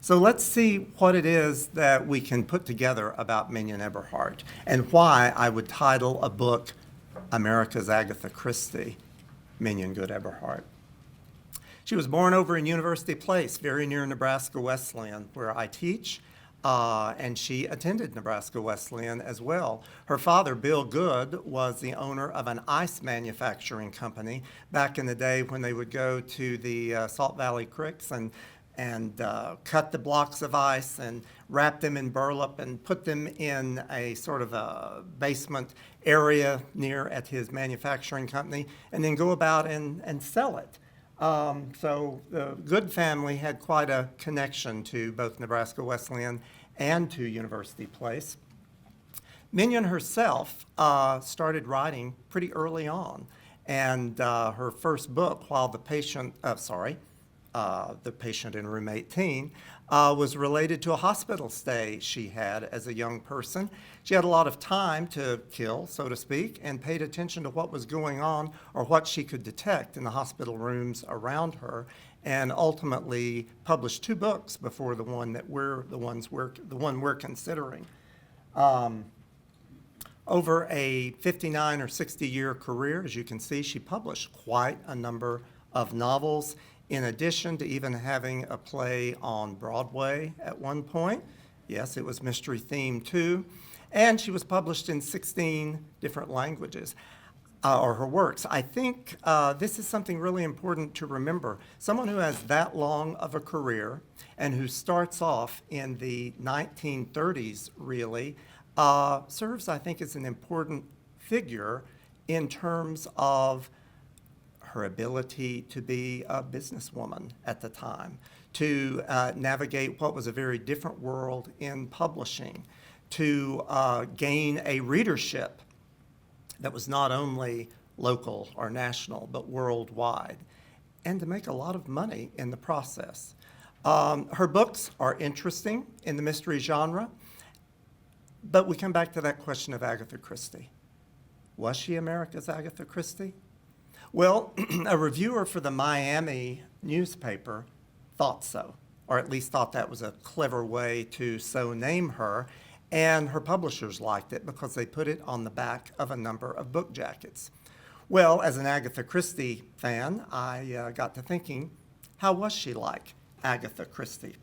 So let's see what it is that we can put together about Mignon Eberhart and why I would title a book America's Agatha Christie, Mignon Good Eberhart. She was born over in University Place, very near Nebraska Wesleyan, where I teach, and she attended Nebraska Wesleyan as well. Her father, Bill Good, was the owner of an ice manufacturing company back in the day when they would go to the Salt Valley Creeks and cut the blocks of ice and wrap them in burlap and put them in a sort of a basement area near at his manufacturing company, and then go about and sell it. So the Good family had quite a connection to both Nebraska Wesleyan and to University Place. Mignon herself started writing pretty early on, and her first book, While the Patient in Room 18, was related to a hospital stay she had as a young person. She had a lot of time to kill, so to speak, and paid attention to what was going on or what she could detect in the hospital rooms around her, and ultimately published 2 books before the one we're considering. Over a 59 or 60-year career, as you can see, she published quite a number of novels, in addition to even having a play on Broadway at one point. Yes, it was mystery themed too. And she was published in 16 different languages, or her works. I think this is something really important to remember. Someone who has that long of a career and who starts off in the 1930s, really, serves, I think, as an important figure in terms of her ability to be a businesswoman at the time, to navigate what was a very different world in publishing, to gain a readership that was not only local or national, but worldwide, and to make a lot of money in the process. Her books are interesting in the mystery genre, but we come back to that question of Agatha Christie. Was she America's Agatha Christie? Well, a reviewer for the Miami newspaper thought so, or at least thought that was a clever way to so name her, and her publishers liked it because they put it on the back of a number of book jackets. Well, as an Agatha Christie fan, I got to thinking, how was she like Agatha Christie?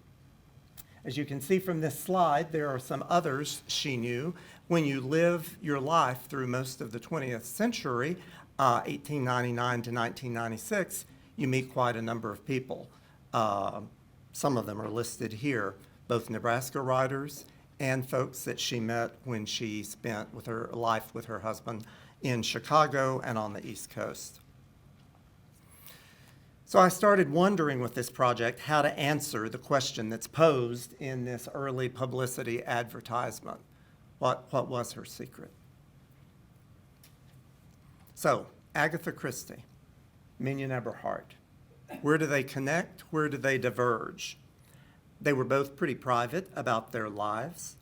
As you can see from this slide, there are some others she knew. When you live your life through most of the 20th century, 1899 to 1996, you meet quite a number of people. Some of them are listed here, both Nebraska writers and folks that she met when she spent with her life with her husband in Chicago and on the East Coast. So I started wondering with this project how to answer the question that's posed in this early publicity advertisement. What was her secret? So, Agatha Christie, Mignon Eberhart, where do they connect? Where do they diverge? They were both pretty private about their lives.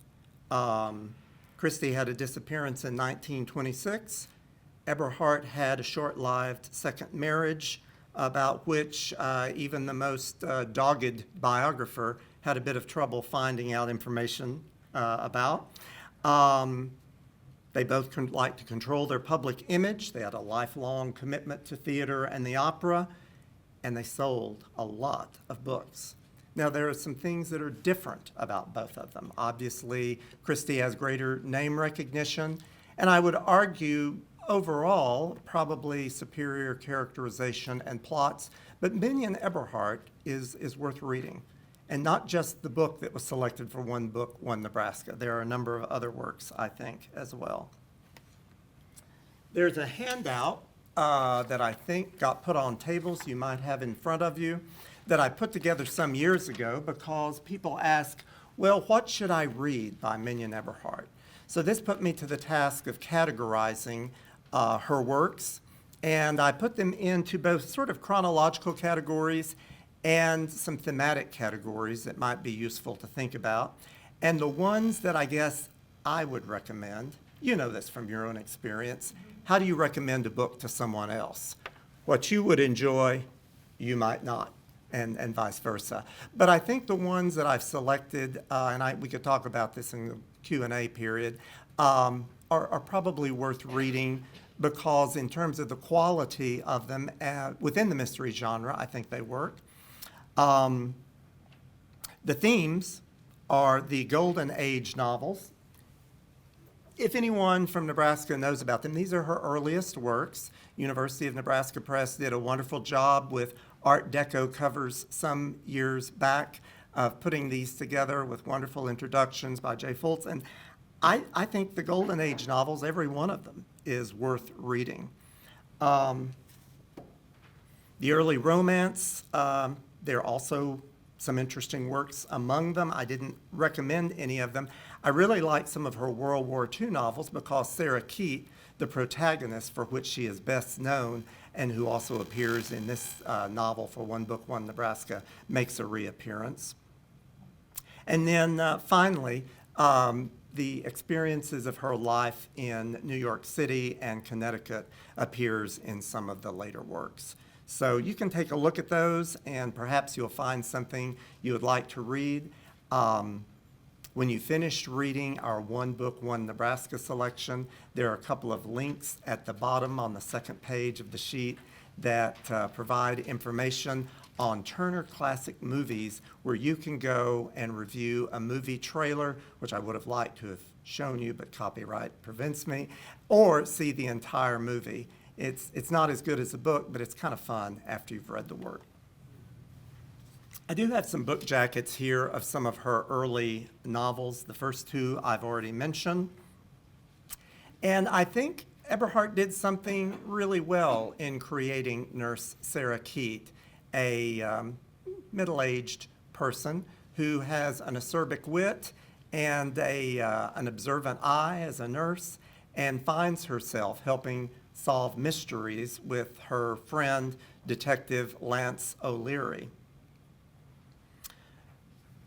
Christie had a disappearance in 1926. Eberhart had a short-lived second marriage, about which even the most dogged biographer had a bit of trouble finding out information about. They both liked to control their public image. They had a lifelong commitment to theater and the opera, and they sold a lot of books. Now, there are some things that are different about both of them. Obviously, Christie has greater name recognition, and I would argue overall, probably superior characterization and plots, but Mignon Eberhart is worth reading. And not just the book that was selected for One Book One Nebraska. There are a number of other works, I think, as well. There's a handout that I think got put on tables you might have in front of you that I put together some years ago because people ask, well, what should I read by Mignon Eberhart? So this put me to the task of categorizing her works, and I put them into both sort of chronological categories and some thematic categories that might be useful to think about. And the ones that I guess I would recommend, you know this from your own experience, how do you recommend a book to someone else? What you would enjoy, you might not. and vice versa. But I think the ones that I've selected, we could talk about this in the Q&A period, are probably worth reading because in terms of the quality of them within the mystery genre, I think they work. The themes are the Golden Age novels. If anyone from Nebraska knows about them, these are her earliest works. University of Nebraska Press did a wonderful job with Art Deco covers some years back of putting these together with wonderful introductions by Jay Fultz. And I think the Golden Age novels, every one of them, is worth reading. The early romance, there are also some interesting works among them. I didn't recommend any of them. I really like some of her World War II novels because Sarah Keat, the protagonist for which she is best known and who also appears in this novel for One Book One Nebraska, makes a reappearance. And then finally, the experiences of her life in New York City and Connecticut appears in some of the later works. So you can take a look at those and perhaps you'll find something you would like to read. When you finish reading our One Book One Nebraska selection, there are a couple of links at the bottom on the second page of the sheet that provide information on Turner Classic Movies, where you can go and review a movie trailer, which I would have liked to have shown you, but copyright prevents me, or see the entire movie. It's not as good as the book, but it's kind of fun after you've read the work. I do have some book jackets here of some of her early novels. The first two I've already mentioned. And I think Eberhart did something really well in creating Nurse Sarah Keat, a middle-aged person who has an acerbic wit and an observant eye as a nurse, and finds herself helping solve mysteries with her friend, Detective Lance O'Leary.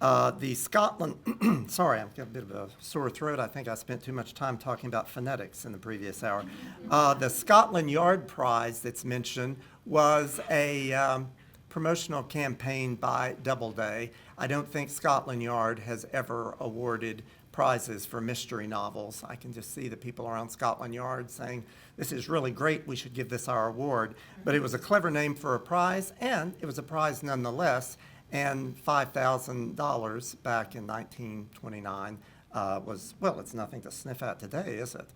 The Scotland, sorry, I've got a bit of a sore throat. I think I spent too much time talking about phonetics in the previous hour. The Scotland Yard Prize that's mentioned was a promotional campaign by Doubleday. I don't think Scotland Yard has ever awarded prizes for mystery novels. I can just see the people around Scotland Yard saying, this is really great, we should give this our award. But it was a clever name for a prize, and it was a prize nonetheless. And $5,000 back in 1929 was, well, it's nothing to sniff at today, is it?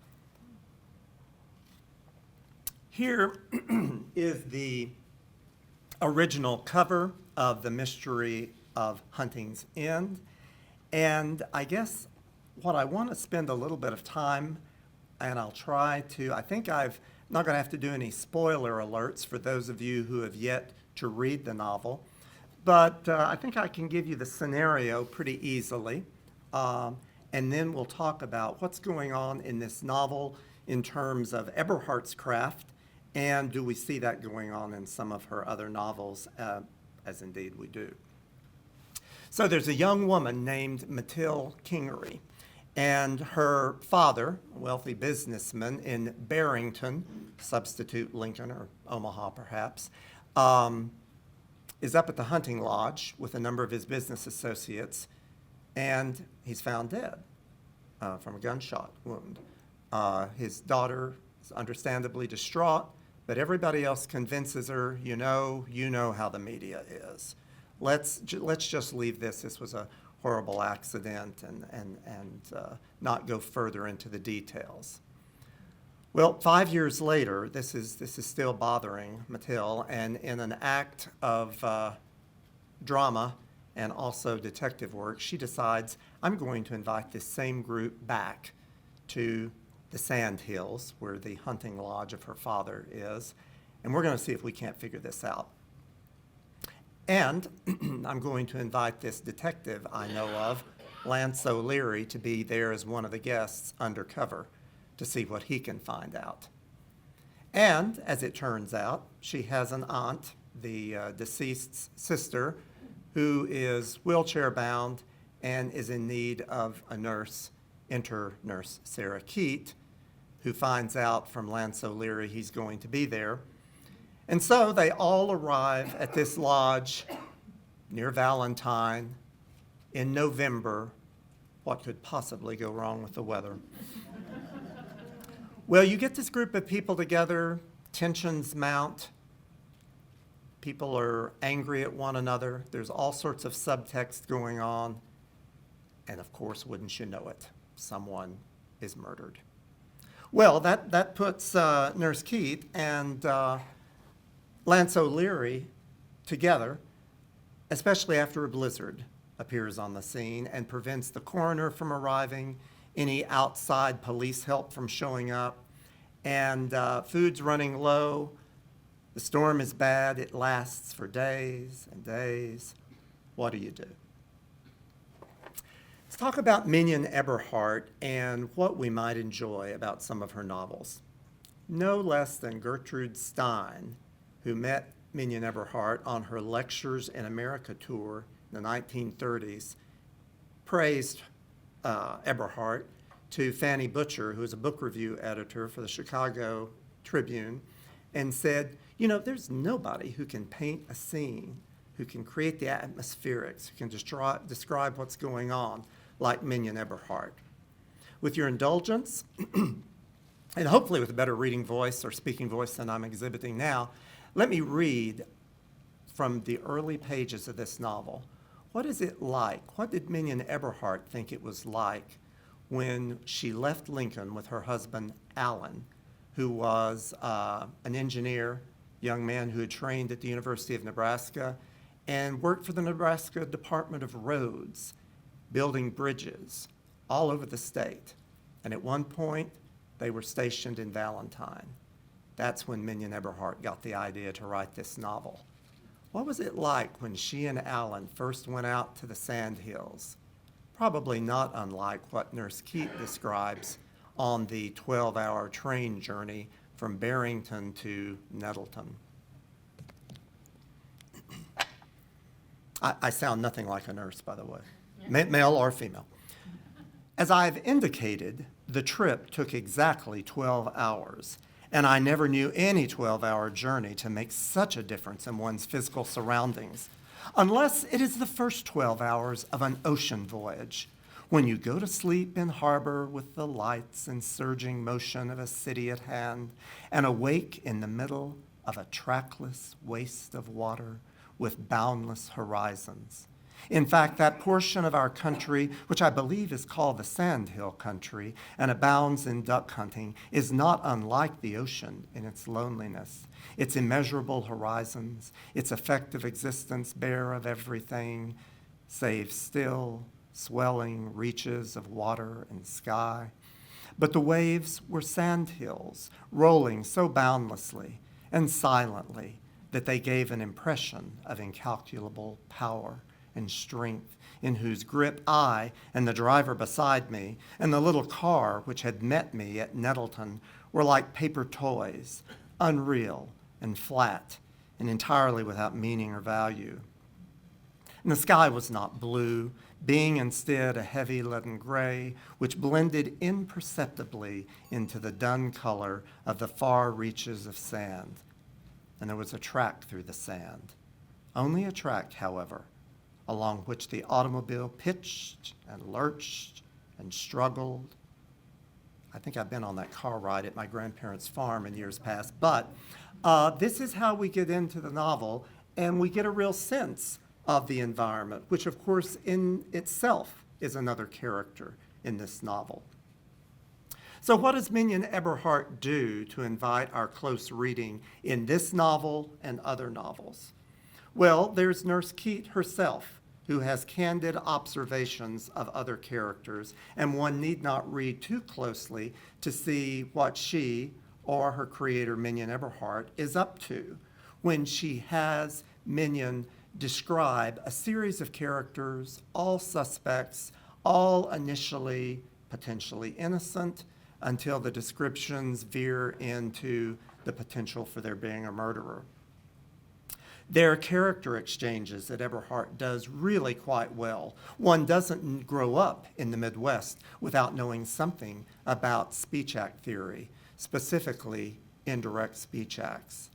Here is the original cover of The Mystery of Hunting's End. And I guess what I want to spend a little bit of time, and I'll try to, I think I'm not going to have to do any spoiler alerts for those of you who have yet to read the novel. But I think I can give you the scenario pretty easily. And then we'll talk about what's going on in this novel in terms of Eberhart's craft, and do we see that going on in some of her other novels, as indeed we do. So there's a young woman named Matilde Kingery, and her father, a wealthy businessman in Barrington, substitute Lincoln or Omaha perhaps, is up at the hunting lodge with a number of his business associates, and he's found dead from a gunshot wound. His daughter is understandably distraught, but everybody else convinces her, you know how the media is. Let's just leave this. This was a horrible accident, and not go further into the details. Well, 5 years later, this is still bothering Matilde, and in an act of drama and also detective work, she decides, I'm going to invite this same group back to the Sand Hills, where the hunting lodge of her father is, and we're going to see if we can't figure this out. And I'm going to invite this detective I know of, Lance O'Leary, to be there as one of the guests undercover, to see what he can find out. And as it turns out, she has an aunt, the deceased's sister, who is wheelchair bound and is in need of a nurse. Enter Nurse Sarah Keat, who finds out from Lance O'Leary he's going to be there. And so they all arrive at this lodge near Valentine, in November. What could possibly go wrong with the weather? Well, you get this group of people together, tensions mount, people are angry at one another, there's all sorts of subtext going on, and of course, wouldn't you know it, someone is murdered. Well, that puts Nurse Keith and Lance O'Leary together, especially after a blizzard appears on the scene and prevents the coroner from arriving, any outside police help from showing up, and food's running low. The storm is bad. It lasts for days and days. What do you do? Let's talk about Mignon Eberhart and what we might enjoy about some of her novels. No less than Gertrude Stein, who met Mignon Eberhart on her Lectures in America tour in the 1930s, praised Eberhart to Fanny Butcher, who was a book review editor for the Chicago Tribune, and said, you know, there's nobody who can paint a scene, who can create the atmospherics, who can describe what's going on like Mignon Eberhart. With your indulgence, and hopefully with a better reading voice or speaking voice than I'm exhibiting now, let me read from the early pages of this novel. What is it like? What did Mignon Eberhart think it was like when she left Lincoln with her husband, Alan, who was an engineer, young man who had trained at the University of Nebraska and worked for the Nebraska Department of Roads, building bridges all over the state. And at one point, they were stationed in Valentine. That's when Mignon Eberhart got the idea to write this novel. What was it like when she and Alan first went out to the sand hills? Probably not unlike what Nurse Keith describes on the 12-hour train journey from Barrington to Nettleton. I sound nothing like a nurse, by the way, male or female. As I've indicated, the trip took exactly 12 hours, and I never knew any 12-hour journey to make such a difference in one's physical surroundings, unless it is the first 12 hours of an ocean voyage, when you go to sleep in harbor with the lights and surging motion of a city at hand, and awake in the middle of a trackless waste of water with boundless horizons. In fact, that portion of our country, which I believe is called the Sandhill Country and abounds in duck hunting, is not unlike the ocean in its loneliness, its immeasurable horizons, its effective existence bare of everything save still, swelling reaches of water and sky. But the waves were sandhills, rolling so boundlessly and silently that they gave an impression of incalculable power and strength, in whose grip I and the driver beside me and the little car which had met me at Nettleton were like paper toys, unreal and flat and entirely without meaning or value. And the sky was not blue, being instead a heavy leaden gray, which blended imperceptibly into the dun color of the far reaches of sand. And there was a track through the sand, only a track, however, along which the automobile pitched and lurched and struggled. I think I've been on that car ride at my grandparents' farm in years past, but this is how we get into the novel, and we get a real sense of the environment, which of course in itself is another character in this novel. So what does Mignon Eberhart do to invite our close reading in this novel and other novels? Well, there's Nurse Keith herself, who has candid observations of other characters, and one need not read too closely to see what she or her creator, Mignon Eberhart, is up to when she has Mignon describe a series of characters, all suspects, all initially potentially innocent, until the descriptions veer into the potential for there being a murderer. There are character exchanges that Eberhart does really quite well. One doesn't grow up in the Midwest without knowing something about speech act theory, specifically indirect speech acts.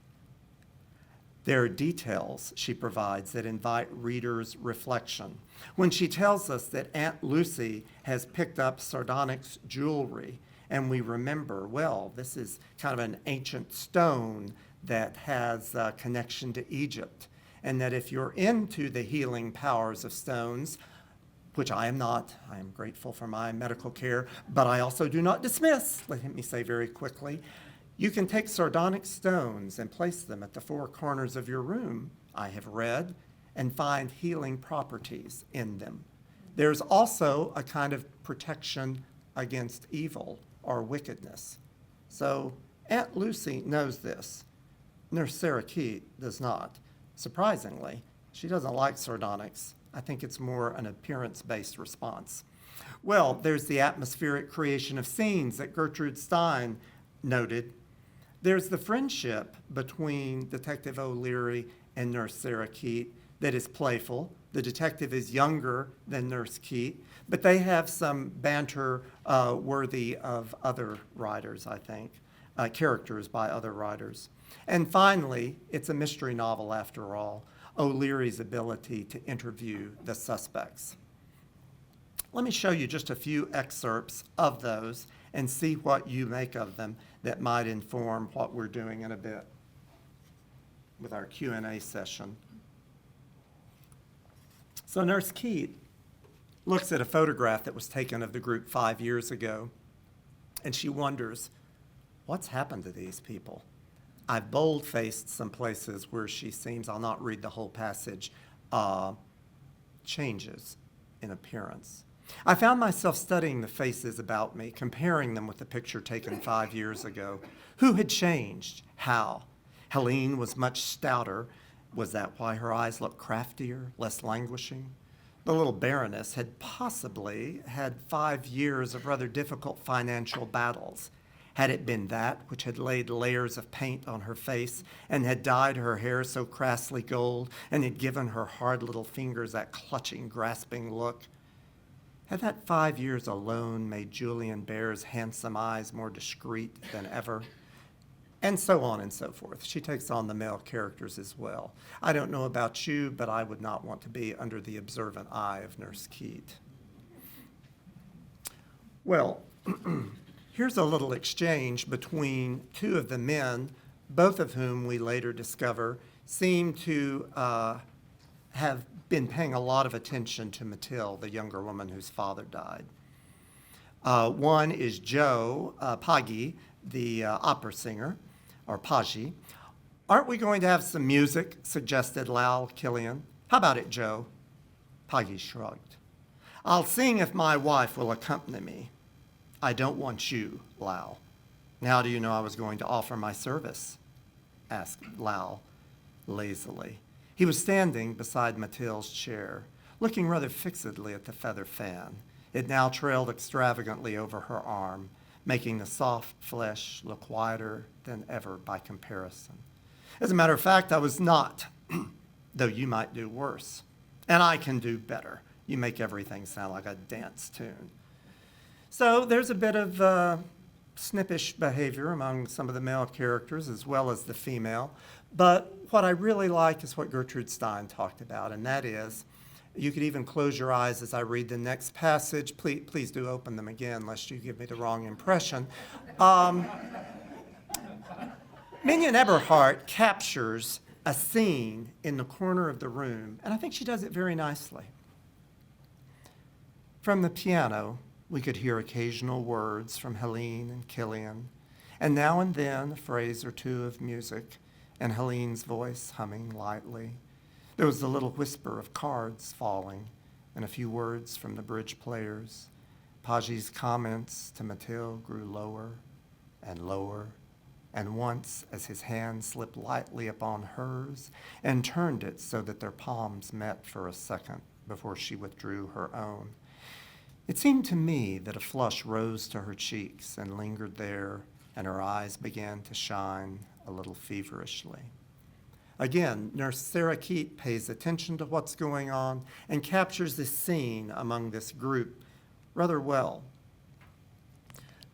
There are details she provides that invite readers' reflection. When she tells us that Aunt Lucy has picked up sardonyx jewelry, and we remember, well, this is kind of an ancient stone that has a connection to Egypt, and that if you're into the healing powers of stones, which I am not, I am grateful for my medical care, but I also do not dismiss, let me say very quickly, you can take sardonyx stones and place them at the four corners of your room, I have read, and find healing properties in them. There's also a kind of protection against evil or wickedness. So Aunt Lucy knows this. Nurse Sarah Keat does not. Surprisingly, she doesn't like sardonyx. I think it's more an appearance-based response. Well, there's the atmospheric creation of scenes that Gertrude Stein noted. There's the friendship between Detective O'Leary and Nurse Sarah Keat that is playful. The detective is younger than Nurse Keat, but they have some banter worthy of other writers, I think, characters by other writers. And finally, it's a mystery novel after all, O'Leary's ability to interview the suspects. Let me show you just a few excerpts of those and see what you make of them that might inform what we're doing in a bit with our Q&A session. So Nurse Keat looks at a photograph that was taken of the group 5 years ago, and she wonders, what's happened to these people? I've bold-faced some places where she seems, I'll not read the whole passage, changes in appearance. I found myself studying the faces about me, comparing them with the picture taken 5 years ago. Who had changed? How? Helene was much stouter. Was that why her eyes looked craftier, less languishing? The little Baroness had possibly had 5 years of rather difficult financial battles. Had it been that which had laid layers of paint on her face and had dyed her hair so crassly gold and had given her hard little fingers that clutching, grasping look? Had that 5 years alone made Julian Bayer's handsome eyes more discreet than ever? And so on and so forth. She takes on the male characters as well. I don't know about you, but I would not want to be under the observant eye of Nurse Keat. Well, here's a little exchange between two of the men, both of whom we later discover seem to have been paying a lot of attention to Mathilde, the younger woman whose father died. One is Joe Paggi, the opera singer, or Paggi. Aren't we going to have some music, suggested Lal Killian. How about it, Joe? Paggi shrugged. I'll sing if my wife will accompany me. I don't want you, Lal. How do you know I was going to offer my service? Asked Lal lazily. He was standing beside Mathilde's chair, looking rather fixedly at the feather fan. It now trailed extravagantly over her arm, making the soft flesh look whiter than ever by comparison. As a matter of fact, I was not, though you might do worse. And I can do better. You make everything sound like a dance tune. So there's a bit of snippish behavior among some of the male characters as well as the female. But what I really like is what Gertrude Stein talked about, and that is, you could even close your eyes as I read the next passage. Please do open them again, lest you give me the wrong impression. Mignon Eberhart captures a scene in the corner of the room, and I think she does it very nicely. From the piano, we could hear occasional words from Helene and Killian, and now and then a phrase or two of music, and Helene's voice humming lightly. There was the little whisper of cards falling, and a few words from the bridge players. Paggi's comments to Mathilde grew lower and lower, and once, as his hand slipped lightly upon hers and turned it so that their palms met for a second before she withdrew her own, it seemed to me that a flush rose to her cheeks and lingered there, and her eyes began to shine a little feverishly. Again, Nurse Sarah Keat pays attention to what's going on and captures this scene among this group rather well.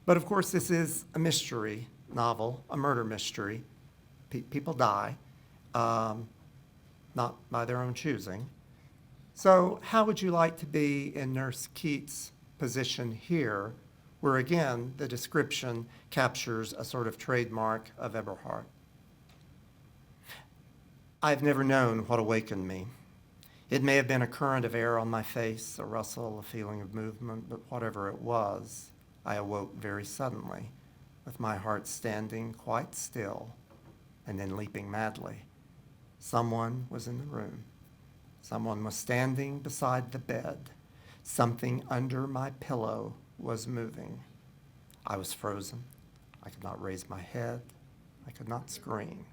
But of course, this is a mystery novel, a murder mystery. People die. not by their own choosing. So how would you like to be in Nurse Keats' position here, where again, the description captures a sort of trademark of Eberhart? I've never known what awakened me. It may have been a current of air on my face, a rustle, a feeling of movement, but whatever it was, I awoke very suddenly, with my heart standing quite still and then leaping madly. Someone was in the room. Someone was standing beside the bed. Something under my pillow was moving. I was frozen. I could not raise my head. I could not scream.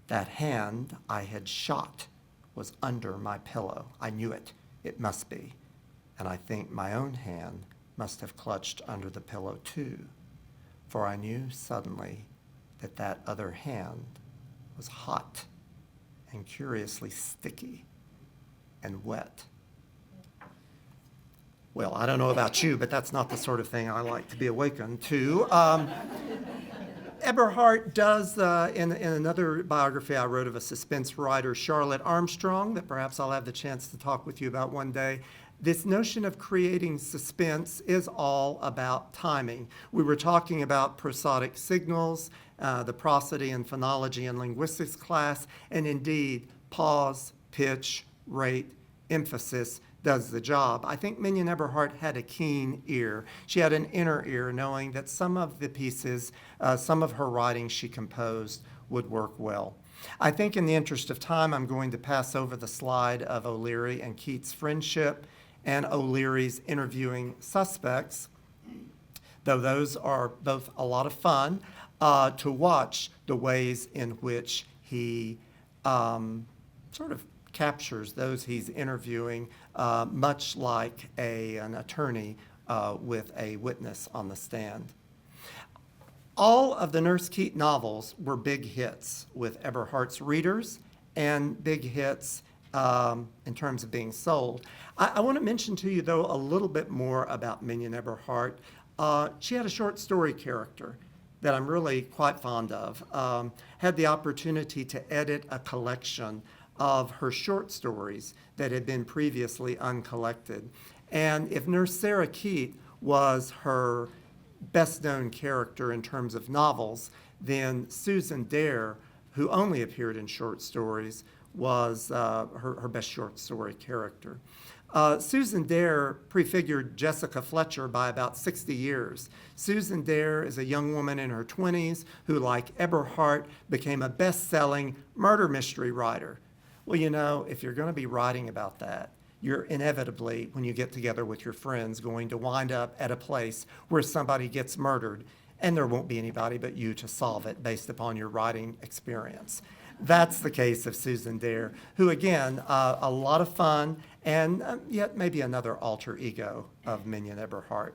That hand I had shot was under my pillow. I knew it. It must be. And I think my own hand must have clutched under the pillow too, for I knew suddenly that that other hand was hot and curiously sticky and wet. Well, I don't know about you, but that's not the sort of thing I like to be awakened to. Eberhart does, in another biography I wrote of a suspense writer, Charlotte Armstrong, that perhaps I'll have the chance to talk with you about one day, this notion of creating suspense is all about timing. We were talking about prosodic signals, the prosody and phonology and linguistics class, and indeed, pause, pitch, rate, emphasis does the job. I think Mignon Eberhart had a keen ear. She had an inner ear, knowing that some of the pieces, some of her writing she composed would work well. I think in the interest of time, I'm going to pass over the slide of O'Leary and Keats' friendship and O'Leary's interviewing suspects, though those are both a lot of fun, to watch the ways in which he sort of captures those he's interviewing, much like an attorney with a witness on the stand. All of the Nurse Keats novels were big hits with Eberhart's readers and big hits in terms of being sold. I want to mention to you, though, a little bit more about Mignon Eberhart. She had a short story character that I'm really quite fond of. Had the opportunity to edit a collection of her short stories that had been previously uncollected. And if Nurse Sarah Keat was her best-known character in terms of novels, then Susan Dare, who only appeared in short stories, was her best short story character. Susan Dare prefigured Jessica Fletcher by about 60 years. Susan Dare is a young woman in her 20s who, like Eberhart, became a best-selling murder mystery writer. Well, you know, if you're going to be writing about that, you're inevitably, when you get together with your friends, going to wind up at a place where somebody gets murdered, and there won't be anybody but you to solve it based upon your writing experience. That's the case of Susan Dare, who, again, a lot of fun, and yet maybe another alter ego of Mignon Eberhart.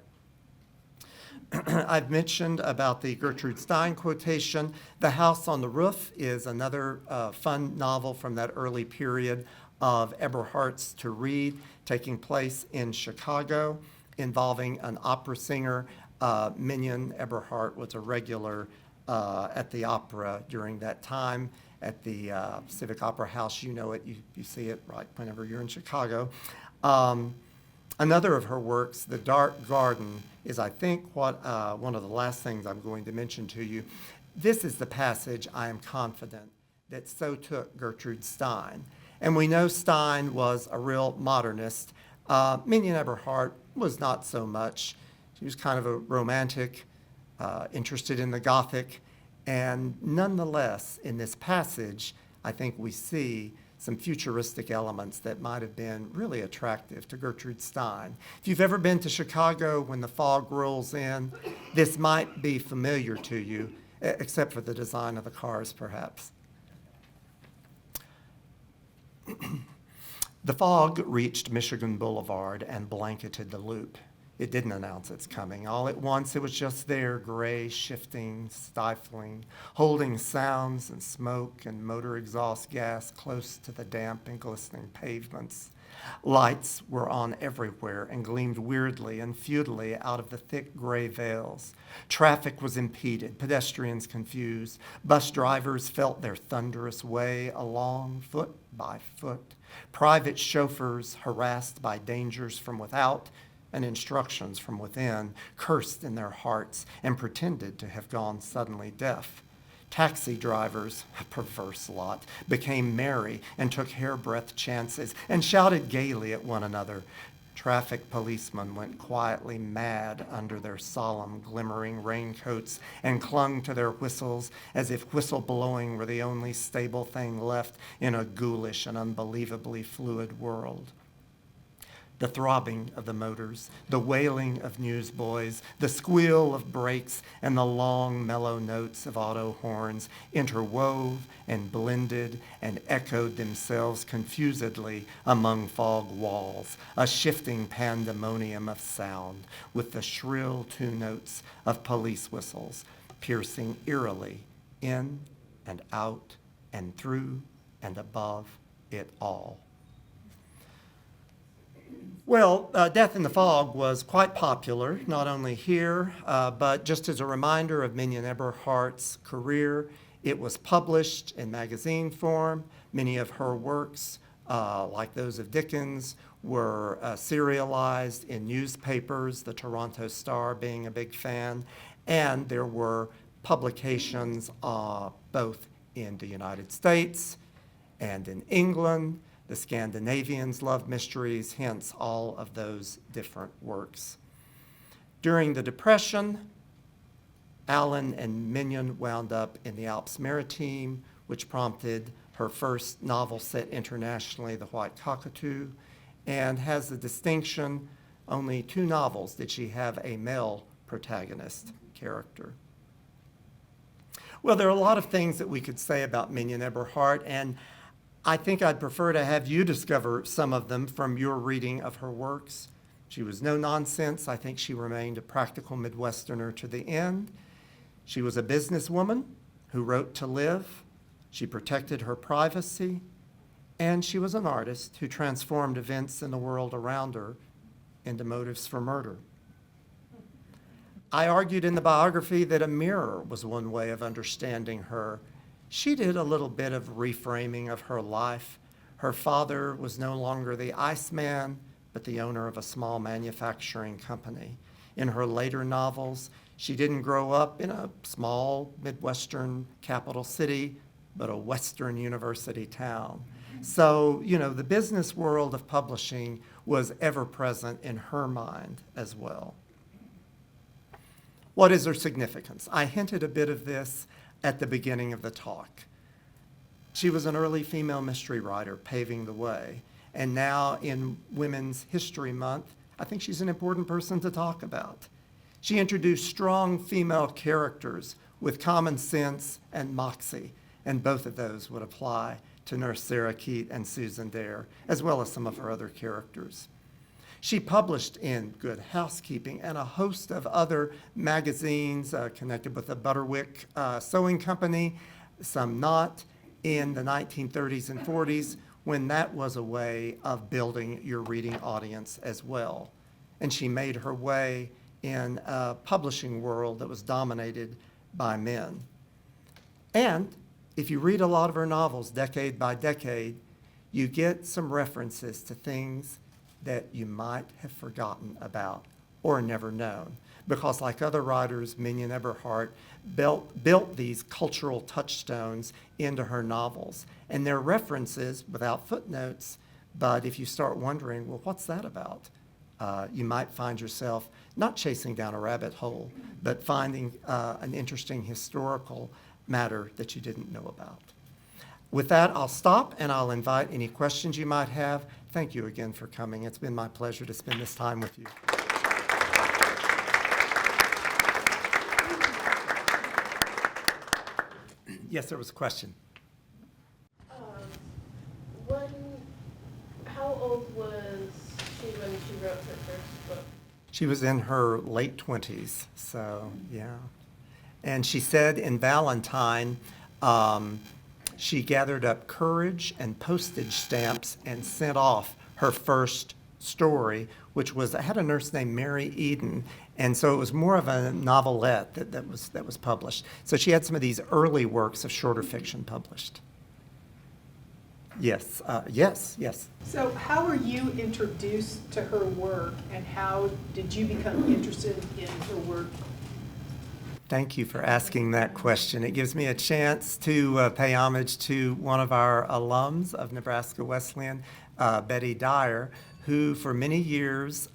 I've mentioned about the Gertrude Stein quotation. The House on the Roof is another fun novel from that early period of Eberhart's to read, taking place in Chicago, involving an opera singer. Mignon Eberhart was a regular at the opera during that time, at the Civic Opera House. You know it, you see it right whenever you're in Chicago. Another of her works, The Dark Garden, is, I think, one of the last things I'm going to mention to you. This is the passage, I am confident, that so took Gertrude Stein. And we know Stein was a real modernist. Mignon Eberhart was not so much. She was kind of a romantic, interested in the Gothic. And nonetheless, in this passage, I think we see some futuristic elements that might have been really attractive to Gertrude Stein. If you've ever been to Chicago when the fog rolls in, this might be familiar to you, except for the design of the cars, perhaps. The fog reached Michigan Boulevard and blanketed the loop. It didn't announce its coming. All at once, it was just there, gray, shifting, stifling, holding sounds and smoke and motor exhaust gas close to the damp and glistening pavements. Lights were on everywhere and gleamed weirdly and futilely out of the thick gray veils. Traffic was impeded, pedestrians confused. Bus drivers felt their thunderous way along, foot by foot. Private chauffeurs, harassed by dangers from without and instructions from within, cursed in their hearts and pretended to have gone suddenly deaf. Taxi drivers, a perverse lot, became merry and took hairbreadth chances and shouted gaily at one another. Traffic policemen went quietly mad under their solemn, glimmering raincoats and clung to their whistles as if whistle-blowing were the only stable thing left in a ghoulish and unbelievably fluid world. The throbbing of the motors, the wailing of newsboys, the squeal of brakes, and the long, mellow notes of auto horns interwove and blended and echoed themselves confusedly among fog walls, a shifting pandemonium of sound, with the shrill two notes of police whistles piercing eerily in and out and through and above it all. Well, Death in the Fog was quite popular, not only here, but just as a reminder of Mignon Eberhart's career, it was published in magazine form. Many of her works, like those of Dickens, were serialized in newspapers, the Toronto Star being a big fan, and there were publications both in the United States and in England. The Scandinavians loved mysteries, hence all of those different works. During the Depression, Allen and Mignon wound up in the Alps Maritime, which prompted her first novel set internationally, The White Cockatoo, and has the distinction, only 2 novels did she have a male protagonist character. Well, there are a lot of things that we could say about Mignon Eberhart, and I think I'd prefer to have you discover some of them from your reading of her works. She was no nonsense. I think she remained a practical Midwesterner to the end. She was a businesswoman who wrote to live. She protected her privacy. And she was an artist who transformed events in the world around her into motives for murder. I argued in the biography that a mirror was one way of understanding her. She did a little bit of reframing of her life. Her father was no longer the Iceman, but the owner of a small manufacturing company. In her later novels, she didn't grow up in a small Midwestern capital city, but a Western university town. So, the business world of publishing was ever present in her mind as well. What is her significance? I hinted a bit of this at the beginning of the talk. She was an early female mystery writer, paving the way. And now in Women's History Month, I think she's an important person to talk about. She introduced strong female characters with common sense and moxie, and both of those would apply to Nurse Sarah Keat and Susan Dare, as well as some of her other characters. She published in Good Housekeeping and a host of other magazines connected with the Butterwick Sewing Company, some not, in the 1930s and 40s, when that was a way of building your reading audience as well. And she made her way in a publishing world that was dominated by men. And if you read a lot of her novels, decade by decade, you get some references to things that you might have forgotten about or never known. Because like other writers, Mignon Eberhart built these cultural touchstones into her novels. And they're references without footnotes, but if you start wondering, well, what's that about? You might find yourself not chasing down a rabbit hole, but finding an interesting historical matter that you didn't know about. With that, I'll stop and I'll invite any questions you might have. Thank you again for coming. It's been my pleasure to spend this time with you. Yes, there was a question. How old was she when she wrote her first book? She was in her late 20s, so yeah. And she said in Valentine, she gathered up courage and postage stamps and sent off her first story, which was, I had a nurse named Mary Eden, and so it was more of a novelette that was published. So she had some of these early works of shorter fiction published. Yes, yes. So how were you introduced to her work, and how did you become interested in her work? Thank you for asking that question. It gives me a chance to pay homage to one of our alums of Nebraska Wesleyan, Betty Dyer, who for many years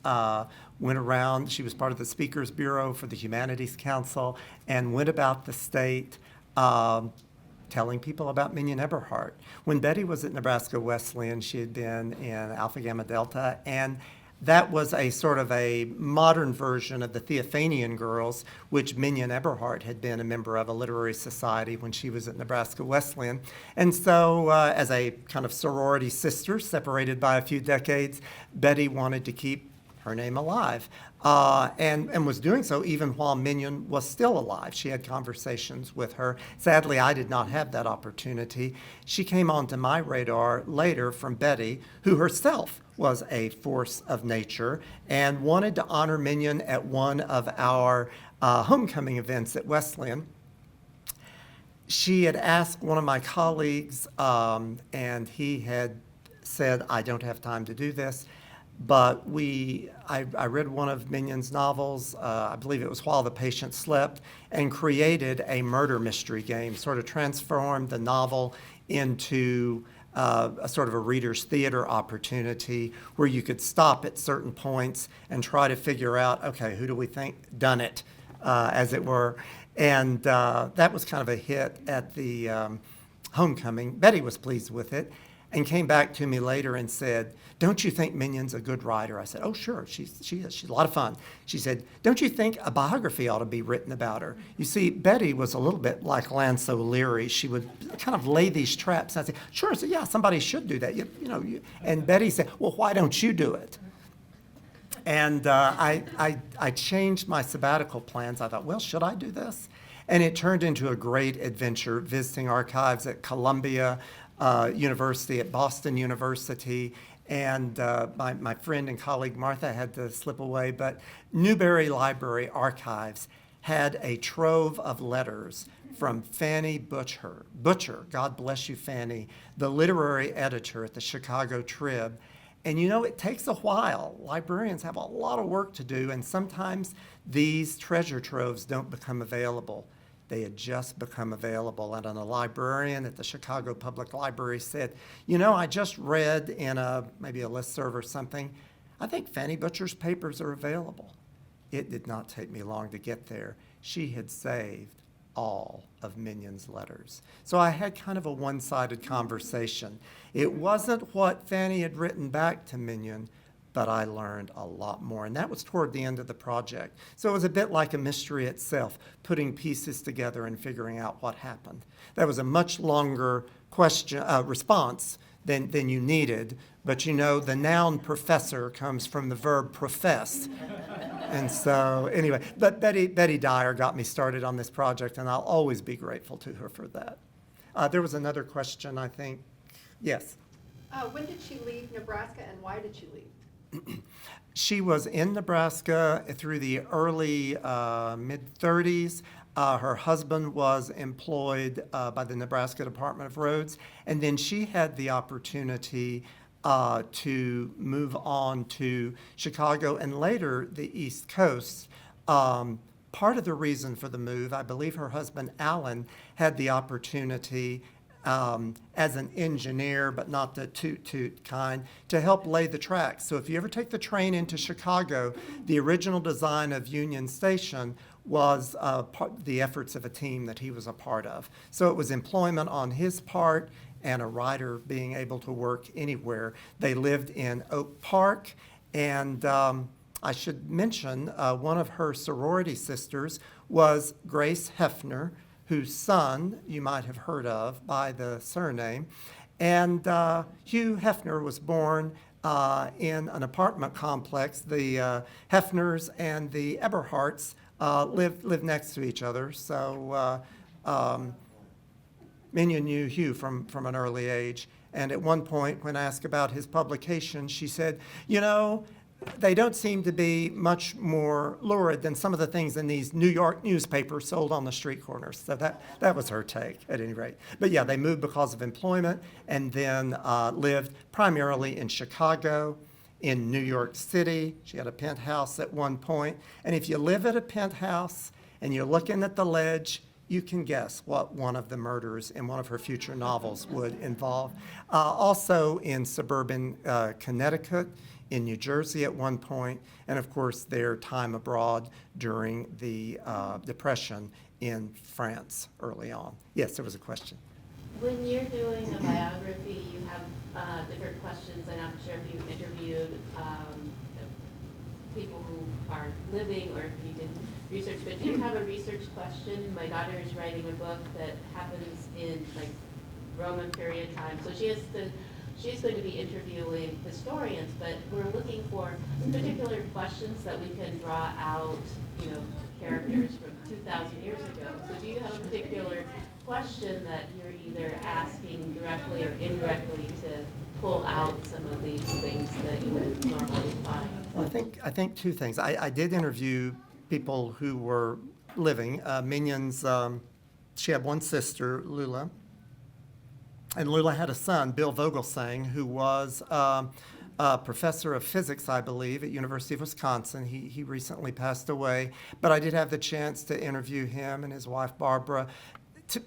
went around. She was part of the Speakers Bureau for the Humanities Council and went about the state telling people about Mignon Eberhart. When Betty was at Nebraska Wesleyan, she had been in Alpha Gamma Delta, and that was a sort of a modern version of the Theophanian Girls, which Mignon Eberhart had been a member of a literary society when she was at Nebraska Wesleyan. And so as a kind of sorority sister, separated by a few decades, Betty wanted to keep her name alive, and was doing so even while Mignon was still alive. She had conversations with her. Sadly, I did not have that opportunity. She came onto my radar later from Betty, who herself was a force of nature and wanted to honor Mignon at one of our homecoming events at Wesleyan. She had asked one of my colleagues, and he had said, I don't have time to do this. But I read one of Mignon's novels, I believe it was While the Patient Slept, and created a murder mystery game, sort of transformed the novel into a sort of a reader's theater opportunity where you could stop at certain points and try to figure out, okay, who do we think done it, as it were. And that was kind of a hit at the homecoming. Betty was pleased with it and came back to me later and said, don't you think Mignon's a good writer? I said, oh, sure, she is. She's a lot of fun. She said, don't you think a biography ought to be written about her? You see, Betty was a little bit like Lance O'Leary. She would kind of lay these traps. And I'd say, sure, so yeah, somebody should do that. And Betty said, well, why don't you do it? And I changed my sabbatical plans. I thought, well, should I do this? And it turned into a great adventure, visiting archives at Columbia University, at Boston University, and my friend and colleague Martha had to slip away, but Newberry Library Archives had a trove of letters from Fanny Butcher, God bless you, Fanny, the literary editor at the Chicago Trib. And it takes a while. Librarians have a lot of work to do, and sometimes these treasure troves don't become available. They had just become available. And a librarian at the Chicago Public Library said, I just read in maybe a listserv or something, I think Fanny Butcher's papers are available. It did not take me long to get there. She had saved all of Mignon's letters. So I had kind of a one-sided conversation. It wasn't what Fanny had written back to Mignon, but I learned a lot more. And that was toward the end of the project. So it was a bit like a mystery itself, putting pieces together and figuring out what happened. That was a much longer response than you needed, but the noun professor comes from the verb profess. And so anyway, but Betty Dyer got me started on this project, and I'll always be grateful to her for that. There was another question, I think. Yes? When did she leave Nebraska, and why did she leave? She was in Nebraska through the early mid-30s. Her husband was employed by the Nebraska Department of Roads, and then she had the opportunity to move on to Chicago and later the East Coast. Part of the reason for the move, I believe her husband Alan had the opportunity as an engineer, but not the toot kind, to help lay the tracks. So if you ever take the train into Chicago, the original design of Union Station was the efforts of a team that he was a part of. So it was employment on his part and a writer being able to work anywhere. They lived in Oak Park, and I should mention one of her sorority sisters was Grace Hefner, whose son you might have heard of by the surname. And Hugh Hefner was born in an apartment complex. The Hefners and the Eberharts lived next to each other. So Mignon knew Hugh from an early age. And at one point, when asked about his publication, she said, you know, they don't seem to be much more lurid than some of the things in these New York newspapers sold on the street corners. So that was her take, at any rate. But yeah, they moved because of employment and then lived primarily in Chicago, in New York City. She had a penthouse at one point. And if you live at a penthouse and you're looking at the ledge, you can guess what one of the murders in one of her future novels would involve. Also in suburban Connecticut, in New Jersey at one point, and of course their time abroad during the Depression in France early on. Yes, there was a question. When you're doing a biography, you have different questions, and I'm sure if you interviewed people who are living or if you did research, but do you have a research question? My daughter is writing a book that happens in like Roman period time, so she's going to be interviewing historians, but we're looking for particular questions that we can draw out, you know, characters from 2,000 years ago. So do you have a particular question that you're either asking directly or indirectly to pull out some of these things that you would normally find? Well, I think two things. I did interview people who were living. Mignon's, she had one sister, Lula, and Lula had a son, Bill Vogelsang, who was a professor of physics, I believe, at University of Wisconsin. He recently passed away, but I did have the chance to interview him and his wife, Barbara,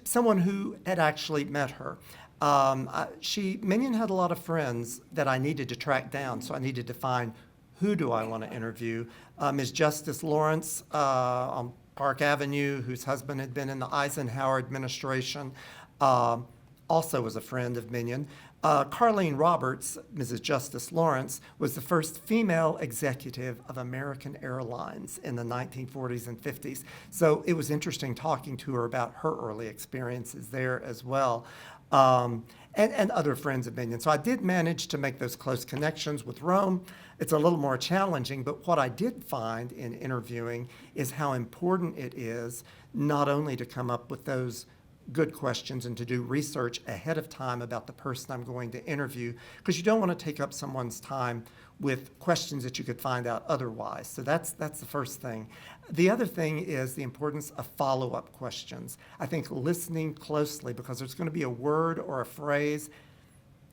someone who had actually met her. Mignon had a lot of friends that I needed to track down, so I needed to find who do I want to interview. Ms. Justice Lawrence on Park Avenue, whose husband had been in the Eisenhower administration, also was a friend of Mignon. Carlene Roberts, Mrs. Justice Lawrence, was the first female executive of American Airlines in the 1940s and 50s. So it was interesting talking to her about her early experiences there as well, and other friends of Mignon. So I did manage to make those close connections with Rome. It's a little more challenging, but what I did find in interviewing is how important it is not only to come up with those good questions and to do research ahead of time about the person I'm going to interview, because you don't want to take up someone's time with questions that you could find out otherwise. So that's the first thing. The other thing is the importance of follow-up questions. I think listening closely, because there's going to be a word or a phrase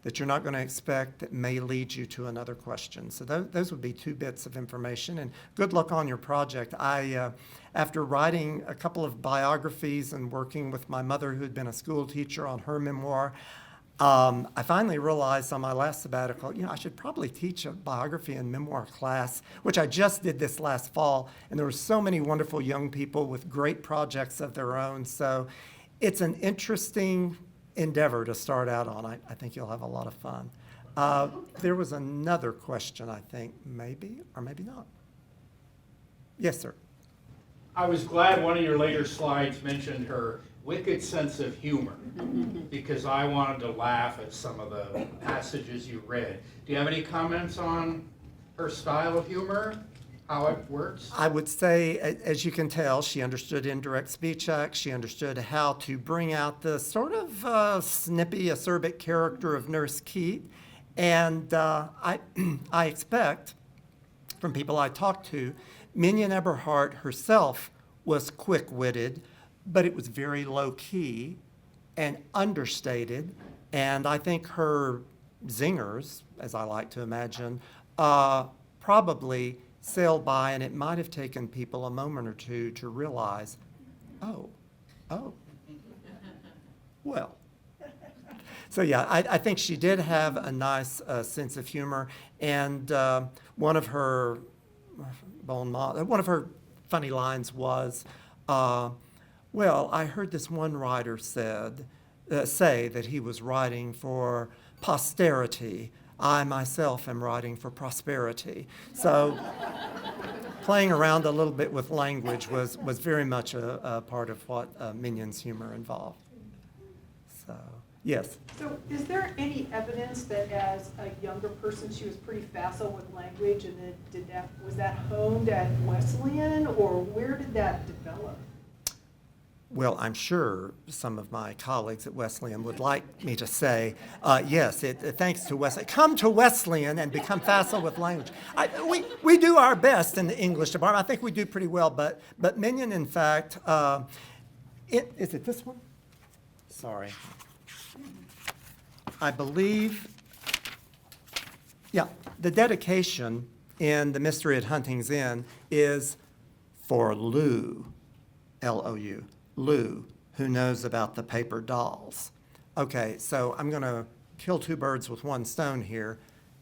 that you're not going to expect that may lead you to another question. So those would be two bits of information, and good luck on your project. After writing a couple of biographies and working with my mother, who had been a school teacher, on her memoir, I finally realized on my last sabbatical, I should probably teach a biography and memoir class, which I just did this last fall, and there were so many wonderful young people with great projects of their own. So it's an interesting endeavor to start out on. I think you'll have a lot of fun. There was another question, I think, maybe or maybe not. Yes, sir. I was glad one of your later slides mentioned her wicked sense of humor, because I wanted to laugh at some of the passages you read. Do you have any comments on her style of humor? How it works? I would say, as you can tell, she understood indirect speech acts. She understood how to bring out the sort of snippy, acerbic character of Nurse Keat. And I expect, from people I talked to, Mignon Eberhart herself was quick-witted, but it was very low-key and understated. And I think her zingers, as I like to imagine, probably sailed by, and it might have taken people a moment or two to realize, oh, well. So yeah, I think she did have a nice sense of humor, and one of her funny lines was, well, I heard this one writer say that he was writing for posterity. I myself am writing for prosperity. So playing around a little bit with language was very much a part of what Mignon's humor involved. So, yes. So is there any evidence that as a younger person she was pretty facile with language, and then was that honed at Wesleyan, or where did that develop? Well, I'm sure some of my colleagues at Wesleyan would like me to say, yes, thanks to Wesleyan. Come to Wesleyan and become facile with language. We do our best in the English department. I think we do pretty well, but Mignon, in fact, is it this one? Sorry. I believe, yeah, the dedication in The Mystery at Hunting's Inn is for Lou, L-O-U. Lou, who knows about the paper dolls. Okay, so I'm going to kill two birds with one stone here.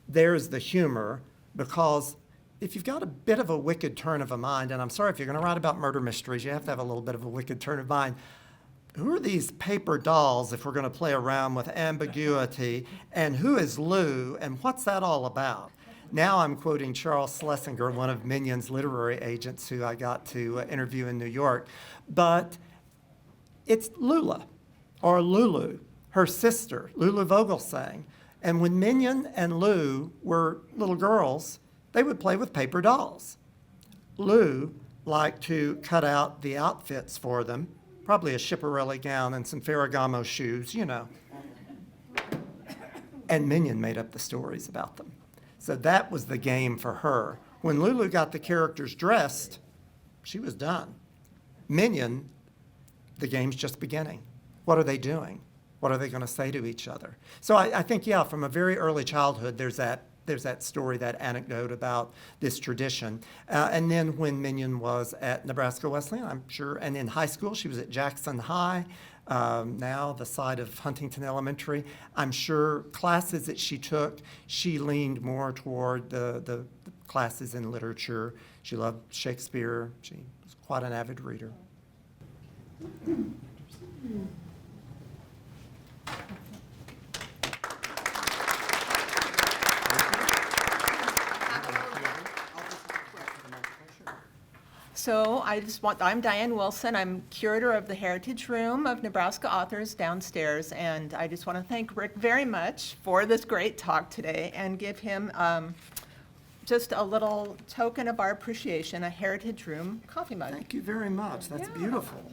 There's the humor, because if you've got a bit of a wicked turn of a mind, and I'm sorry, if you're going to write about murder mysteries, you have to have a little bit of a wicked turn of mind. Who are these paper dolls if we're going to play around with ambiguity? And who is Lou, and what's that all about? Now I'm quoting Charles Schlesinger, one of Mignon's literary agents who I got to interview in New York. But it's Lula, or Lulu, her sister, Lulu Vogelsang. And when Mignon and Lou were little girls, they would play with paper dolls. Lou liked to cut out the outfits for them, probably a Schiaparelli gown and some Ferragamo shoes, you know. And Mignon made up the stories about them. So that was the game for her. When Lulu got the characters dressed, she was done. Mignon, the game's just beginning. What are they doing? What are they going to say to each other? So I think, yeah, from a very early childhood, there's that story, that anecdote about this tradition. And then when Mignon was at Nebraska Wesleyan, I'm sure, and in high school, she was at Jackson High, now the site of Huntington Elementary. I'm sure classes that she took, she leaned more toward the classes in literature. She loved Shakespeare. She was quite an avid reader. So I'm Diane Wilson. I'm curator of the Heritage Room of Nebraska Authors downstairs, and I just want to thank Rick very much for this great talk today and give him just a little token of our appreciation, a Heritage Room coffee mug. Thank you very much. That's beautiful.